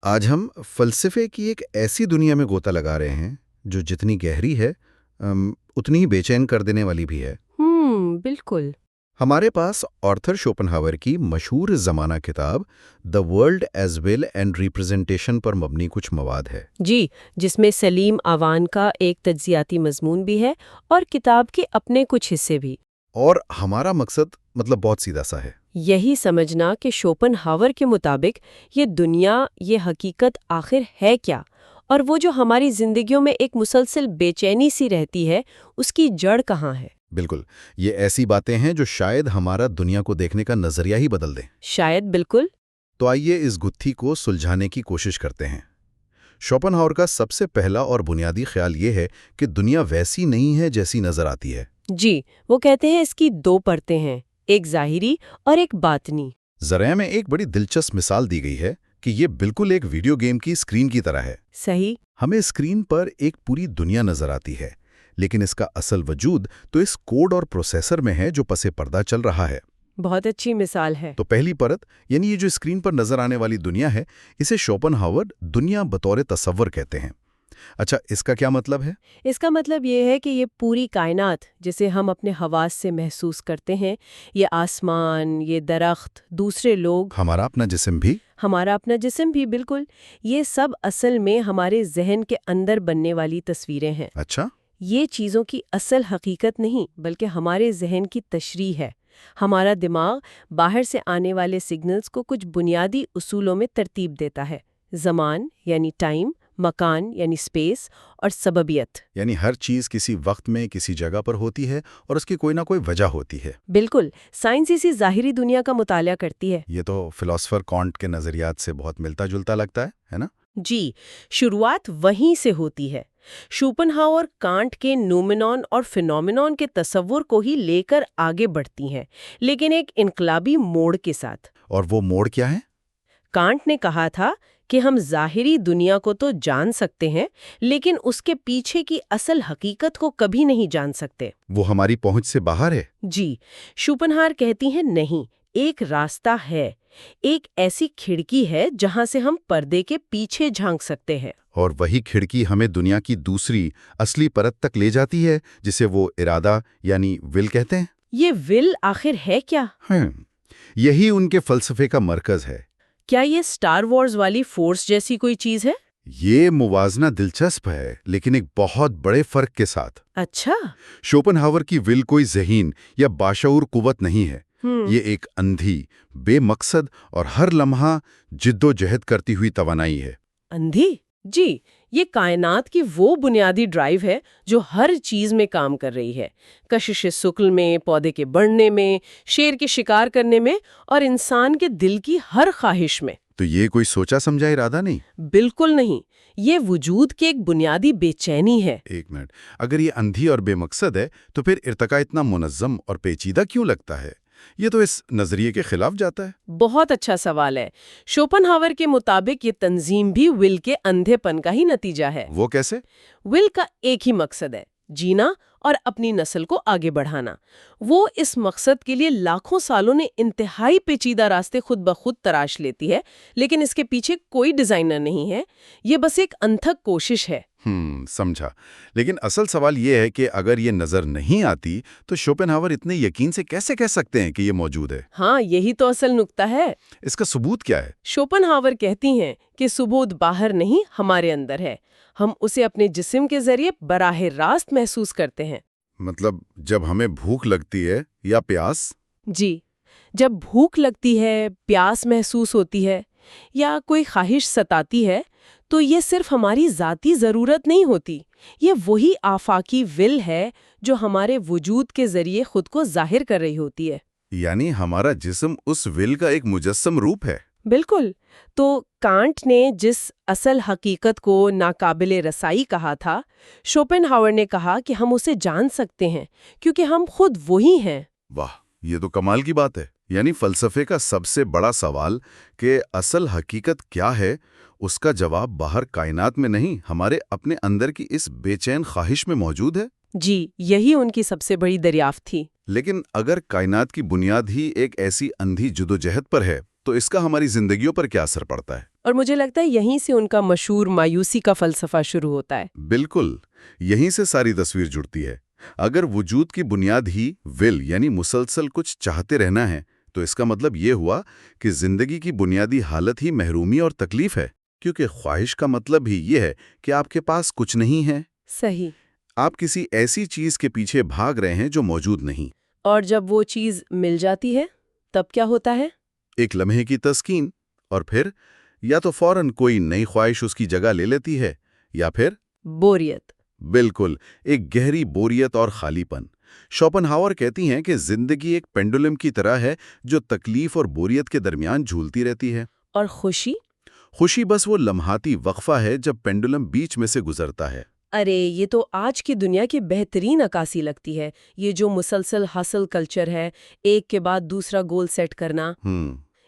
آج ہم فلسفے کی ایک ایسی دنیا میں غوطہ لگا رہے ہیں جو جتنی گہری ہے اتنی ہی بے چین کر دینے والی بھی ہے۔ بالکل۔ ہمارے پاس آرتھر شوپنہاور کی مشہور زمانہ کتاب the world as will and representation پر مبنی کچھ مواد ہے۔ جی، جس میں سلیم آوان کا ایک تجزیاتی مضمون بھی ہے اور کتاب کے اپنے کچھ حصے بھی۔ اور ہمارا مقصد بہت سیدھا سا ہے، یہی سمجھنا کہ شوپنہاور کے مطابق یہ دنیا، یہ حقیقت آخر ہے کیا، اور وہ جو ہماری زندگیوں میں ایک مسلسل بے چینی سی رہتی ہے، اس کی جڑ کہاں ہے۔ بالکل، یہ ایسی باتیں ہیں جو شاید ہمارا دنیا کو دیکھنے کا نظریہ ہی بدل دیں۔ شاید، بالکل۔ تو آئیے اس گتھی کو سلجھانے کی کوشش کرتے ہیں۔ شوپنہاور کا سب سے پہلا اور بنیادی خیال یہ ہے کہ دنیا ویسی نہیں ہے جیسی نظر آتی ہے۔ جی، وہ کہتے ہیں اس کی دو پرتیں ہیں، ایک ظاہری اور ایک باطنی۔ ذرائع میں ایک بڑی دلچسپ مثال دی گئی ہے کہ یہ بالکل ایک ویڈیو گیم کی اسکرین کی طرح ہے۔ صحیح۔ ہمیں اسکرین پر ایک پوری دنیا نظر آتی ہے، لیکن اس کا اصل وجود تو اس کوڈ اور پروسیسر میں ہے جو پس پردہ چل رہا ہے۔ بہت اچھی مثال ہے۔ تو پہلی پرت، یعنی یہ جو اسکرین پر نظر آنے والی دنیا ہے، اسے شوپنہاور دنیا بطور تصور کہتے ہیں۔ اچھا، اس کا کیا مطلب ہے؟ اس کا مطلب یہ ہے کہ یہ پوری کائنات جسے ہم اپنے حواس سے محسوس کرتے ہیں، یہ آسمان، یہ درخت، دوسرے لوگ، ہمارا اپنا جسم بھی، بالکل، یہ سب اصل میں ہمارے ذہن کے اندر بننے والی تصویریں ہیں۔ اچھا، یہ چیزوں کی اصل حقیقت نہیں بلکہ ہمارے ذہن کی تشریح ہے۔ ہمارا دماغ باہر سے آنے والے سگنلز کو کچھ بنیادی اصولوں میں ترتیب دیتا ہے: زمان یعنی ٹائم، مکان یعنی اسپیس، اور سببیت یعنی ہر چیز کسی وقت میں کسی جگہ پر ہوتی ہے اور اس کی کوئی نہ کوئی وجہ ہوتی ہے۔ بالکل، سائنس اسی ظاہری دنیا کا مطالعہ کرتی ہے۔ یہ تو فلاسفر کانٹ کے نظریات سے بہت ملتا جلتا لگتا ہے نا؟ جی، شروعات وہیں سے ہوتی ہے۔ شوپنہاور کانٹ کے نومینون اور فینومینون کے تصور کو ہی لے کر آگے بڑھتی ہیں، لیکن ایک انقلابی موڑ کے ساتھ۔ اور وہ موڑ کیا ہے؟ کانٹ نے کہا تھا کہ ہم ظاہری دنیا کو تو جان سکتے ہیں، لیکن اس کے پیچھے کی اصل حقیقت کو کبھی نہیں جان سکتے۔ وہ ہماری پہنچ سے باہر ہے۔ جی، شوپنہاور کہتی ہیں نہیں، ایک راستہ ہے، ایک ایسی کھڑکی ہے جہاں سے ہم پردے کے پیچھے جھانک سکتے ہیں۔ اور وہی کھڑکی ہمیں دنیا کی دوسری اصلی پرت تک لے جاتی ہے، جسے وہ ارادہ یعنی ول کہتے ہیں۔ یہ ول آخر ہے کیا؟ یہی ان کے فلسفے کا مرکز ہے۔ کیا یہ سٹار وارز والی فورس جیسی کوئی چیز ہے؟ یہ موازنہ دلچسپ ہے، لیکن ایک بہت بڑے فرق کے ساتھ۔ اچھا۔ شوپنہاور کی ول کوئی ذہین یا باشعور قوت نہیں ہے۔ یہ ایک اندھی، بے مقصد اور ہر لمحہ جد و جہد کرتی ہوئی توانائی ہے۔ اندھی؟ جی، یہ کائنات کی وہ بنیادی ڈرائیو ہے جو ہر چیز میں کام کر رہی ہے، کشش ثقل میں، پودے کے بڑھنے میں، شیر کے شکار کرنے میں، اور انسان کے دل کی ہر خواہش میں۔ تو یہ کوئی سوچا سمجھا ارادہ نہیں؟ بالکل نہیں، یہ وجود کی ایک بنیادی بے چینی ہے۔ ایک منٹ، اگر یہ اندھی اور بے مقصد ہے تو پھر ارتقاء اتنا منظم اور پیچیدہ کیوں لگتا ہے؟ یہ تو اس نظریے کے خلاف جاتا ہے۔ بہت اچھا سوال ہے۔ شوپنہاور کے مطابق یہ تنظیم بھی ول کے اندھے پن کا ہی نتیجہ ہے۔ وہ کیسے؟ ول کا ایک ہی مقصد ہے: جینا اور اپنی نسل کو آگے بڑھانا۔ وہ اس مقصد کے لیے لاکھوں سالوں نے انتہائی پیچیدہ راستے خود بخود تراش لیتی ہے، لیکن اس کے پیچھے کوئی ڈیزائنر نہیں ہے، یہ بس ایک انتھک کوشش ہے۔ سمجھا۔ لیکن اصل سوال یہ ہے کہ اگر یہ نظر نہیں آتی تو شوپنہاور اتنے یقین سے کیسے کہہ سکتے ہیں کہ یہ موجود ہے؟ ہاں، یہی تو اصل نکتہ ہے۔ اس کا ثبوت کیا ہے؟ شوپنہاور کہتی ہیں کہ ثبوت باہر نہیں، ہمارے اندر ہے۔ ہم اسے اپنے جسم کے ذریعے براہ راست محسوس کرتے ہیں۔ مطلب جب ہمیں بھوک لگتی ہے یا پیاس؟ جی، جب بھوک لگتی ہے، پیاس محسوس ہوتی ہے یا کوئی خواہش ستاتی ہے تو یہ صرف ہماری ذاتی ضرورت نہیں ہوتی، یہ وہی آفاقی ول ہے جو ہمارے وجود کے ذریعے خود کو ظاہر کر رہی ہوتی ہے۔ یعنی ہمارا جسم اس ول کا ایک مجسم روپ ہے۔ بالکل۔ تو کانٹ نے جس اصل حقیقت کو ناقابل رسائی کہا تھا، شوپنہاور نے کہا کہ ہم اسے جان سکتے ہیں کیونکہ ہم خود وہی ہیں۔ واہ، یہ تو کمال کی بات ہے۔ یعنی فلسفے کا سب سے بڑا سوال کہ اصل حقیقت کیا ہے، اس کا جواب باہر کائنات میں نہیں، ہمارے اپنے اندر کی اس بے چین خواہش میں موجود ہے۔ جی، یہی ان کی سب سے بڑی دریافت تھی۔ لیکن اگر کائنات کی بنیاد ہی ایک ایسی اندھی جدوجہد پر ہے تو اس کا ہماری زندگیوں پر کیا اثر پڑتا ہے؟ اور مجھے لگتا ہے یہیں سے ان کا مشہور مایوسی کا فلسفہ شروع ہوتا ہے۔ بالکل، یہیں سے ساری تصویر جڑتی ہے۔ اگر وجود کی بنیاد ہی ول یعنی مسلسل کچھ چاہتے رہنا ہے تو اس کا مطلب یہ ہوا کہ زندگی کی بنیادی حالت ہی محرومی اور تکلیف ہے، کیونکہ خواہش کا مطلب ہی یہ ہے کہ آپ کے پاس کچھ نہیں ہے۔ صحیح۔ آپ کسی ایسی چیز کے پیچھے بھاگ رہے ہیں جو موجود نہیں۔ اور جب وہ چیز مل جاتی ہے تب کیا ہوتا ہے؟ ایک لمحے کی تسکین، اور پھر یا تو فوراً کوئی نئی خواہش اس کی جگہ لے لیتی ہے یا پھر بوریت۔ بالکل، ایک گہری بوریت اور خالی پن۔ شوپنہاور کہتی ہیں کہ زندگی ایک پینڈولم کی طرح ہے جو تکلیف اور بوریت کے درمیان جھولتی رہتی ہے۔ اور خوشی؟ خوشی بس وہ لمحاتی وقفہ ہے جب پینڈولم بیچ میں سے گزرتا ہے۔ ارے یہ تو آج کی دنیا کی بہترین عکاسی لگتی ہے، یہ جو مسلسل حاصل کلچر ہے، ایک کے بعد دوسرا گول سیٹ کرنا،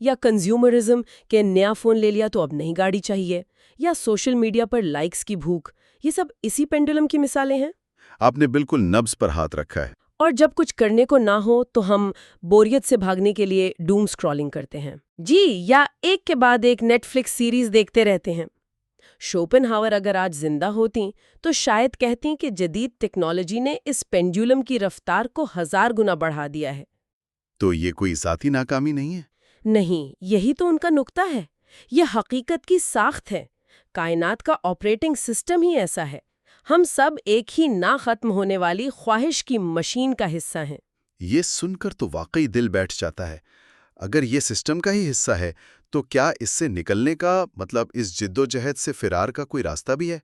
یا کنزیومرزم کہ نیا فون لے لیا تو اب نئی گاڑی چاہیے، یا سوشل میڈیا پر لائکس کی بھوک، یہ سب اسی پینڈولم کی مثالیں ہیں۔ آپ نے بالکل نبض پر ہاتھ رکھا ہے۔ اور جب کچھ کرنے کو نہ ہو تو ہم بوریت سے بھاگنے کے لیے ڈوم سکرولنگ کرتے ہیں، جی، یا ایک کے بعد ایک نیٹ فلکس سیریز دیکھتے رہتے ہیں۔ شوپنہاور اگر آج زندہ ہوتیں تو شاید کہتیں کہ جدید ٹیکنالوجی نے اس پینڈولم کی رفتار کو 1000 گنا بڑھا دیا ہے۔ تو یہ کوئی ذاتی ناکامی نہیں ہے؟ نہیں، یہی تو ان کا نقطہ ہے، یہ حقیقت کی ساخت ہے۔ کائنات کا آپریٹنگ سسٹم ہی ایسا ہے، ہم سب ایک ہی نہ ختم ہونے والی خواہش کی مشین کا حصہ ہیں۔ یہ سن کر تو واقعی دل بیٹھ جاتا ہے۔ اگر یہ سسٹم کا ہی حصہ ہے تو کیا اس سے نکلنے کا مطلب اس جدوجہد سے فرار کا کوئی راستہ بھی ہے؟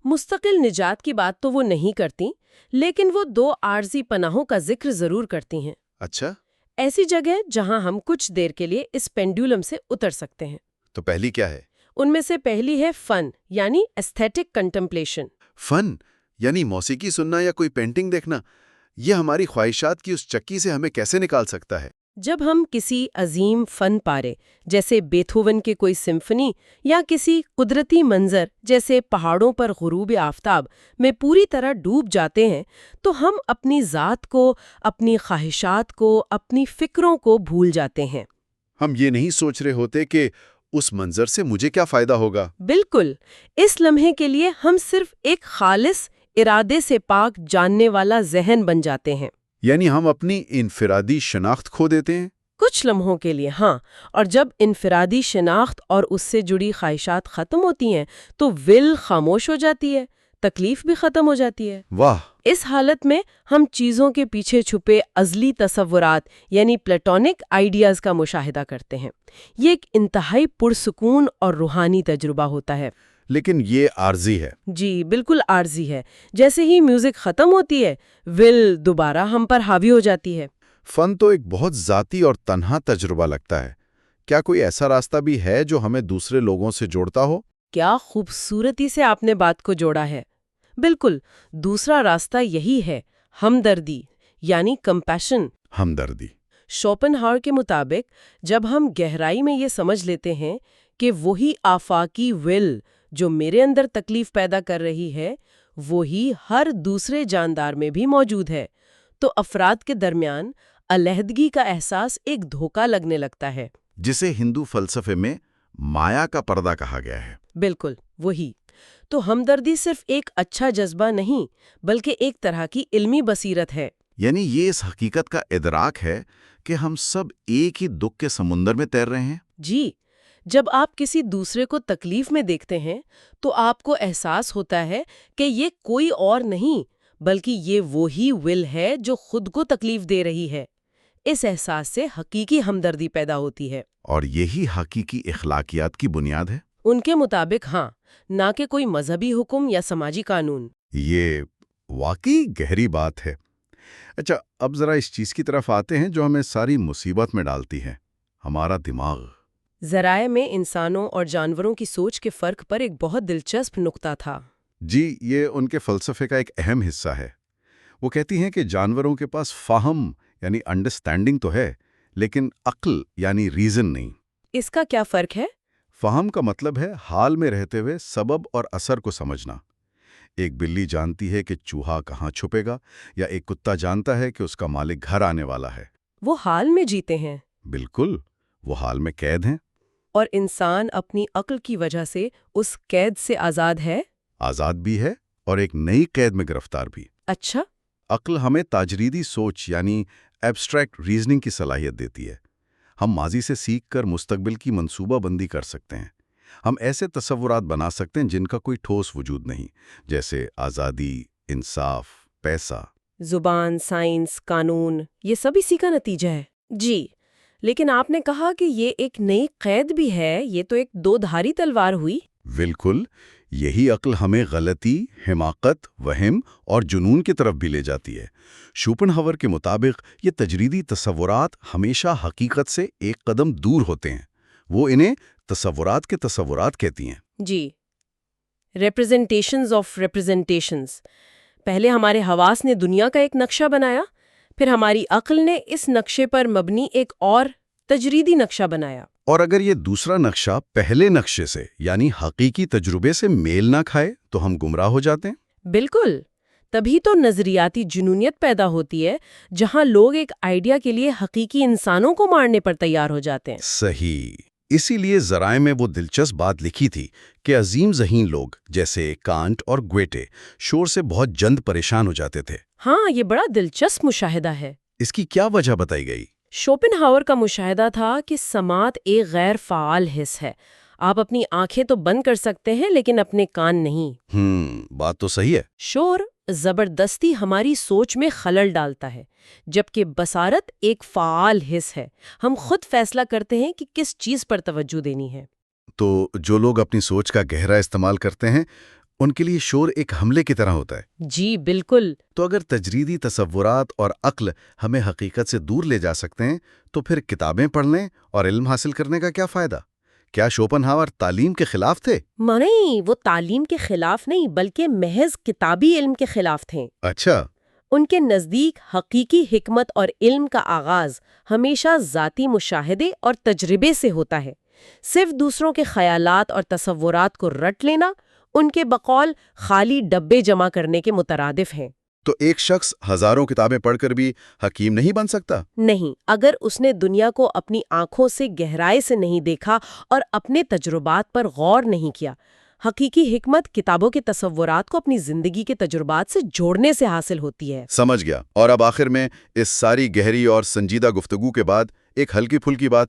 مستقل نجات کی بات تو وہ نہیں کرتی، لیکن وہ 2 عارضی پناہوں کا ذکر ضرور کرتی ہیں۔ اچھا، ایسی جگہ جہاں ہم کچھ دیر کے لیے اس پینڈولم سے اتر سکتے ہیں۔ تو پہلی کیا ہے؟ ان میں سے پہلی ہے فن، یعنی ایستھیٹک کنٹمپلیشن۔ فن یعنی موسیقی سننا یا کوئی پینٹنگ دیکھنا، یہ ہماری خواہشات کی اس چکی سے ہمیں کیسے نکال سکتا ہے؟ جب ہم کسی عظیم فن پارے جیسے بیتھوون کے کوئی سمفنی یا کسی قدرتی منظر جیسے پہاڑوں پر غروب آفتاب میں پوری طرح ڈوب جاتے ہیں تو ہم اپنی ذات کو، اپنی خواہشات کو، اپنی فکروں کو بھول جاتے ہیں۔ ہم یہ نہیں سوچ رہے ہوتے کہ اس منظر سے مجھے کیا فائدہ ہوگا۔ بالکل، اس لمحے کے لیے ہم صرف ایک خالص ارادے سے پاک جاننے والا ذہن بن جاتے ہیں۔ یعنی ہم اپنی انفرادی شناخت کھو دیتے ہیں۔ کچھ لمحوں کے لیے ہاں، اور جب انفرادی شناخت اور اس سے جڑی خواہشات ختم ہوتی ہیں تو ول خاموش ہو جاتی ہے، تکلیف بھی ختم ہو جاتی ہے۔ واہ! اس حالت میں ہم چیزوں کے پیچھے چھپے ازلی تصورات یعنی پلیٹونک آئیڈیاز کا مشاہدہ کرتے ہیں۔ یہ ایک انتہائی پرسکون اور روحانی تجربہ ہوتا ہے۔ لیکن یہ عارضی ہے۔ جی بالکل عارضی ہے، جیسے ہی میوزک ختم ہوتی ہے ول دوبارہ ہم پر حاوی ہو جاتی ہے۔ فن تو ایک بہت ذاتی اور تنہا تجربہ لگتا ہے۔ کیا کوئی ایسا راستہ بھی ہے جو ہمیں دوسرے لوگوں سے جوڑتا ہو؟ کیا خوبصورتی سے آپ نے بات کو جوڑا ہے۔ بالکل، دوسرا راستہ یہی ہے، ہمدردی یعنی کمپیشن۔ ہمدردی۔ شوپنہاور کے مطابق جب ہم گہرائی میں یہ سمجھ لیتے ہیں کہ وہی آفاقی ول جو میرے اندر تکلیف پیدا کر رہی ہے وہی ہر دوسرے جاندار میں بھی موجود ہے، تو افراد کے درمیان علیحدگی کا احساس ایک دھوکہ لگنے لگتا ہے، جسے ہندو فلسفے میں مایا کا پردہ کہا گیا ہے۔ بالکل وہی۔ تو ہمدردی صرف ایک اچھا جذبہ نہیں بلکہ ایک طرح کی علمی بصیرت ہے۔ یعنی یہ اس حقیقت کا ادراک ہے کہ ہم سب ایک ہی دکھ کے سمندر میں تیر رہے ہیں۔ جی، جب آپ کسی دوسرے کو تکلیف میں دیکھتے ہیں تو آپ کو احساس ہوتا ہے کہ یہ کوئی اور نہیں بلکہ یہ وہی ول ہے جو خود کو تکلیف دے رہی ہے۔ اس احساس سے حقیقی ہمدردی پیدا ہوتی ہے۔ اور یہی حقیقی اخلاقیات کی بنیاد ہے۔ ان کے مطابق ہاں، نہ کہ کوئی مذہبی حکم یا سماجی قانون۔ یہ واقعی گہری بات ہے۔ اچھا، اب ذرا اس چیز کی طرف آتے ہیں جو ہمیں ساری مصیبت میں ڈالتی ہے، ہمارا دماغ۔ ذرائع میں انسانوں اور جانوروں کی سوچ کے فرق پر ایک بہت دلچسپ نقطہ تھا۔ جی، یہ ان کے فلسفے کا ایک اہم حصہ ہے۔ وہ کہتی ہیں کہ جانوروں کے پاس فہم یعنی انڈرسٹینڈنگ تو ہے، لیکن عقل یعنی ریزن نہیں۔ اس کا کیا فرق ہے؟ فہم کا مطلب ہے حال میں رہتے ہوئے سبب اور اثر کو سمجھنا۔ ایک بلی جانتی ہے کہ چوہا کہاں چھپے گا، یا ایک کتا جانتا ہے کہ اس کا مالک گھر آنے والا ہے۔ وہ حال میں جیتے ہیں۔ بالکل، وہ حال میں قید ہیں۔ اور انسان اپنی عقل کی وجہ سے اس قید سے آزاد ہے؟ آزاد بھی ہے اور ایک نئی قید میں گرفتار بھی۔ اچھا۔ عقل ہمیں تاجریدی سوچ یعنی ایبسٹریکٹ ریزننگ کی صلاحیت دیتی ہے۔ ہم ماضی سے سیکھ کر مستقبل کی منصوبہ بندی کر سکتے ہیں۔ ہم ایسے تصورات بنا سکتے ہیں جن کا کوئی ٹھوس وجود نہیں، جیسے آزادی، انصاف، پیسہ۔ زبان، سائنس، قانون، یہ سب اسی کا نتیجہ ہے۔ جی، لیکن آپ نے کہا کہ یہ ایک نئی قید بھی ہے، یہ تو ایک دو دھاری تلوار ہوئی۔ بالکل، یہی عقل ہمیں غلطی، حماقت، وہم اور جنون کی طرف بھی لے جاتی ہے۔ شوپنہاور کے مطابق یہ تجریدی تصورات ہمیشہ حقیقت سے ایک قدم دور ہوتے ہیں۔ وہ انہیں تصورات کے تصورات کہتی ہیں۔ جی، ریپرزنٹیشنز آف ریپرزنٹیشنز۔ پہلے ہمارے حواس نے دنیا کا ایک نقشہ بنایا، پھر ہماری عقل نے اس نقشے پر مبنی ایک اور تجریدی نقشہ بنایا۔ اور اگر یہ دوسرا نقشہ پہلے نقشے سے یعنی حقیقی تجربے سے میل نہ کھائے تو ہم گمراہ ہو جاتے ہیں۔ بالکل، تبھی تو نظریاتی جنونیت پیدا ہوتی ہے، جہاں لوگ ایک آئیڈیا کے لیے حقیقی انسانوں کو مارنے پر تیار ہو جاتے ہیں۔ صحیح، اسی لیے ذرائع میں وہ دلچسپ بات لکھی تھی کہ عظیم ذہین لوگ جیسے کانٹ اور گویٹے شور سے بہت جلد پریشان ہو جاتے تھے۔ ہاں، یہ بڑا دلچسپ مشاہدہ ہے۔ اس کی کیا وجہ بتائی گئی؟ شوپنہاور کا مشاہدہ تھا کہ سماعت ایک غیر فعال حص ہے۔ آپ اپنی آنکھیں تو بند کر سکتے ہیں لیکن اپنے کان نہیں۔ بات تو صحیح ہے۔ شور زبردستی ہماری سوچ میں خلل ڈالتا ہے، جبکہ بصارت ایک فعال حص ہے۔ ہم خود فیصلہ کرتے ہیں کہ کس چیز پر توجہ دینی ہے۔ تو جو لوگ اپنی سوچ کا گہرا استعمال کرتے ہیں ان کے لیے شور ایک حملے کی طرح ہوتا ہے۔ جی بالکل۔ تو اگر تجریدی تصورات اور عقل ہمیں حقیقت سے دور لے جا سکتے ہیں تو پھر کتابیں پڑھنے اور علم حاصل کرنے کا کیا فائدہ؟ کیا شوپنہاور تعلیم کے خلاف تھے؟ نہیں، وہ تعلیم کے خلاف نہیں بلکہ محض کتابی علم کے خلاف تھے۔ اچھا۔ ان کے نزدیک حقیقی حکمت اور علم کا آغاز ہمیشہ ذاتی مشاہدے اور تجربے سے ہوتا ہے۔ صرف دوسروں کے خیالات اور تصورات کو رٹ لینا ان کے بقول خالی ڈبے جمع کرنے کے مترادف ہیں۔ تو ایک شخص ہزاروں کتابیں پڑھ کر بھی حکیم نہیں بن سکتا؟ نہیں، اگر اس نے دنیا کو اپنی آنکھوں سے گہرائی سے نہیں دیکھا اور اپنے تجربات پر غور نہیں کیا۔ حقیقی حکمت کتابوں کے تصورات کو اپنی زندگی کے تجربات سے جوڑنے سے حاصل ہوتی ہے۔ سمجھ گیا۔ اور اب آخر میں اس ساری گہری اور سنجیدہ گفتگو کے بعد ایک ہلکی پھلکی بات،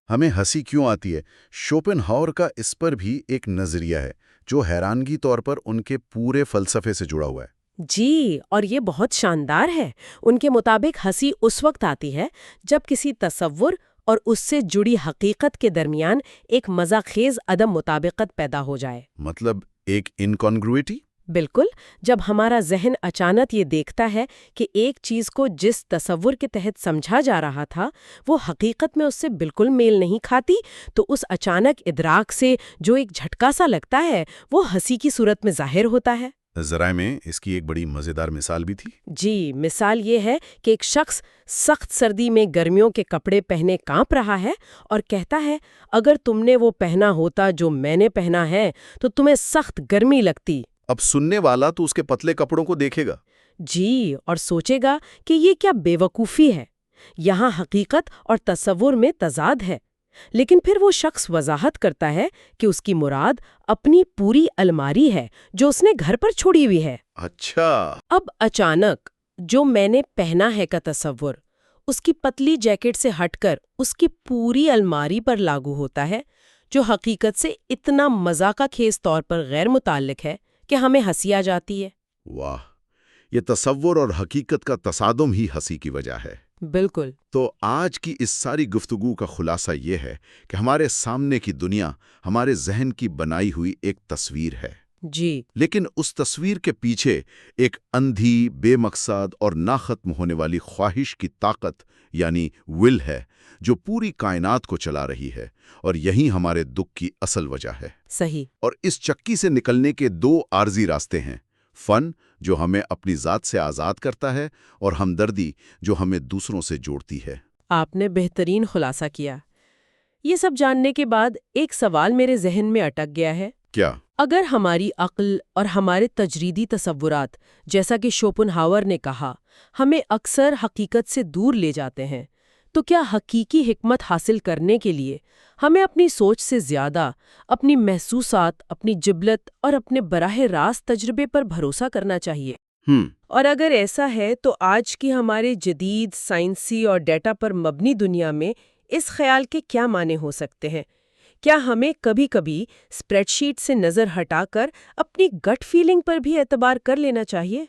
ہمیں ہنسی کیوں آتی ہے؟ شوپنہاور کا اس پر بھی ایک نظریہ ہے جو حیرانگی طور پر ان کے پورے فلسفے سے جڑا ہوا ہے۔ جی، اور یہ بہت شاندار ہے۔ ان کے مطابق ہنسی اس وقت آتی ہے جب کسی تصور اور اس سے جڑی حقیقت کے درمیان ایک مزاح خیز عدم مطابقت پیدا ہو جائے۔ مطلب ایک انکانگروئٹی؟ بالکل، جب ہمارا ذہن اچانک یہ دیکھتا ہے کہ ایک چیز کو جس تصور کے تحت سمجھا جا رہا تھا وہ حقیقت میں اس سے بالکل میل نہیں کھاتی، تو اس اچانک ادراک سے جو ایک جھٹکا سا لگتا ہے وہ ہنسی کی صورت میں ظاہر ہوتا ہے۔ ذرائع میں اس کی ایک بڑی مزیدار مثال بھی تھی۔ جی، مثال یہ ہے کہ ایک شخص سخت سردی میں گرمیوں کے کپڑے پہنے کانپ رہا ہے اور کہتا ہے اگر تم نے وہ پہنا ہوتا جو میں نے پہنا ہے تو تمہیں سخت گرمی لگتی۔ اب سننے والا تو اس کے پتلے کپڑوں کو دیکھے گا، جی، اور سوچے گا کہ یہ کیا بے وقوفی ہے، یہاں حقیقت اور تصور میں تضاد ہے۔ لیکن پھر وہ شخص وضاحت کرتا ہے کہ اس کی مراد اپنی پوری الماری ہے جو اس نے گھر پر چھوڑی ہوئی ہے۔ اچھا۔ اب اچانک جو میں نے پہنا ہے کا تصور اس کی پتلی جیکٹ سے ہٹ کر اس کی پوری الماری پر لاگو ہوتا ہے، جو حقیقت سے اتنا مذاقہ خیز طور پر غیر متعلق ہے کہ ہمیں ہنسی آ جاتی ہے۔ واہ، یہ تصور اور حقیقت کا تصادم ہی ہنسی کی وجہ ہے۔ بالکل۔ تو آج کی اس ساری گفتگو کا خلاصہ یہ ہے کہ ہمارے سامنے کی دنیا ہمارے ذہن کی بنائی ہوئی ایک تصویر ہے۔ جی، لیکن اس تصویر کے پیچھے ایک اندھی، بے مقصد اور نہ ختم ہونے والی خواہش کی طاقت یعنی ول ہے جو پوری کائنات کو چلا رہی ہے، اور یہی ہمارے دکھ کی اصل وجہ ہے۔ صحیح۔ اور اس چکی سے نکلنے کے دو عارضی راستے ہیں: فن جو ہمیں اپنی ذات سے آزاد کرتا ہے، اور ہمدردی جو ہمیں دوسروں سے جوڑتی ہے۔ آپ نے بہترین خلاصہ کیا۔ یہ سب جاننے کے بعد ایک سوال میرے ذہن میں اٹک گیا ہے۔ کیا؟ اگر ہماری عقل اور ہمارے تجریدی تصورات، جیسا کہ شوپنہاور نے کہا، ہمیں اکثر حقیقت سے دور لے جاتے ہیں، تو کیا حقیقی حکمت حاصل کرنے کے لیے ہمیں اپنی سوچ سے زیادہ اپنی محسوسات، اپنی جبلت اور اپنے براہ راست تجربے پر بھروسہ کرنا چاہیے؟ اور اگر ایسا ہے تو آج کی ہمارے جدید سائنسی اور ڈیٹا پر مبنی دنیا میں اس خیال کے کیا معنی ہو سکتے ہیں؟ کیا ہمیں کبھی کبھی اسپریڈ شیٹ سے نظر ہٹا کر اپنی گٹ فیلنگ پر بھی اعتبار کر لینا چاہیے؟